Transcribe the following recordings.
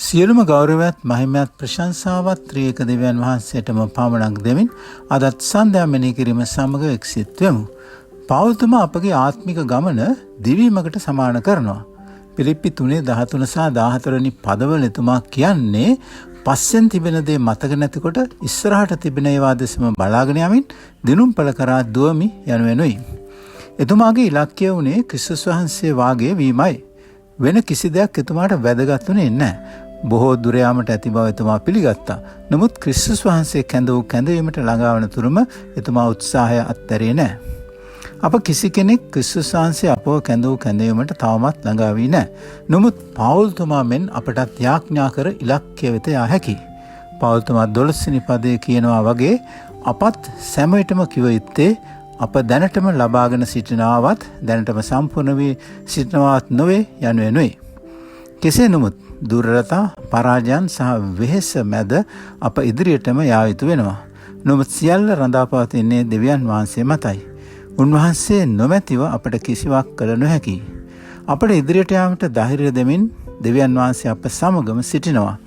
සියලුම ගෞරවයත් මහිමයත් ප්‍රශංසාවත් ත්‍රිඑක දෙවියන් වහන්සේටම පමණක් දෙමින් අදත් සන්ධ්‍යා මෙනෙහි කිරීම සමග එක්සිත් වෙමු. පෞල්තුමා අපගේ ආත්මික ගමන දිවීමකට සමාන කරනවා. පිලිප්පි 3:13 සහ 14 වෙනි පදවල එතුමා කියන්නේ පස්සෙන් තිබෙන දේ මතක නැතිකොට ඉස්සරහට තිබෙන ඒවා දෙසම බලාගෙන යමින් දිනුම්පල කරා දුවමි යනුවෙනුයි. එතුමාගේ ඉලක්කය වුණේ ක්‍රිස්තුස් වහන්සේ වාගේ වීමයි. වෙන කිසි දෙයක් එතුමාට වැදගත් වුණේ නැහැ. බොහෝ දුර යාමට ඇති බව එතුමා පිළිගත්තා. නමුත් ක්‍රිස්තුස් වහන්සේ කැඳවූ කැඳවීමට ළඟාවන තුරුම එතුමා උත්සාහය අත්හැරියේ නැහැ. අප කිසි කෙනෙක් ක්‍රිස්තුස් වහන්සේ අපව කැඳවූ කැඳවීමට තවමත් ළඟා වී නැහැ. නමුත් පෞල්තුමා මෙන් අපටත් යාඥා කර ඉලක්කය වෙත යා හැකියි. පෞල්තුමා 12 වෙනි පදයේ කියනවා වගේ අපත් සෑම විටම කිව යුත්තේ අප දැනටම ලබාගෙන සිටිනවත් දැනටම සම්පූර්ණ වී සිටිනවත් නොවේ යනුවෙනුයි. කෙසේ නමුත් දුර්වලතා පරාජයන් සහ වෙහෙස මැද අප ඉදිරියටම යා යුතු වෙනවා. නමුත් සියල්ල රඳාපවතින්නේ දෙවියන් වහන්සේ මතයි. උන්වහන්සේ නොමැතිව අපට කිසිවක් කළ නොහැකි. අපට ඉදිරියට යාමට ධෛර්යය දෙමින් දෙවියන් වහන්සේ අප සමගම සිටිනවා.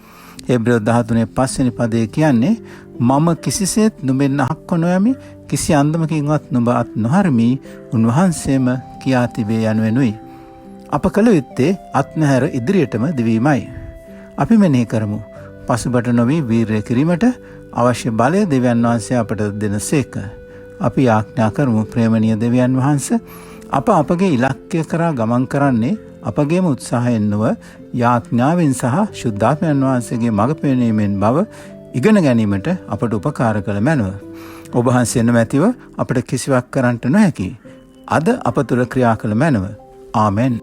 හේබ්‍රෙය 13:5 වෙනි පදයේ කියන්නේ මම කිසිසේත් නුඹෙන් අහක්ව නොයමි, කිසි අන්දමකින්වත් නුඹ අත් නොහරිමි, උන්වහන්සේම කියා තිබේ යනුවෙනුයි. අප කළ යුත්තේ අත් නැහැර ඉදිරියටම දිවීමයි. අපි මෙනෙහි කරමු. පසුබට නොවී වීරය කිරීමට අවශ්‍ය බලය දෙවියන් වහන්සේ අපට දෙනසේක. අපි යාඥා කරමු. ප්‍රේමණීය දෙවියන් වහන්සේ, අප අපගේ ඉලක්කය කරා ගමන් කරන්නේ අපගේම උත්සාහයෙන් නොව යාඥාවෙන් සහ ශුද්ධාත්මයන් වහන්සේගේ මඟ පෙන්වීමෙන් බව ඉගෙන ගැනීමට අපට උපකාර කළ මැනව. ඔබ වහන්සේ නොමැතිව අපට කිසිවක් කරන්නට නොහැකි. අද අප තුළ ක්‍රියා කළ මැනව. ආමෙන්.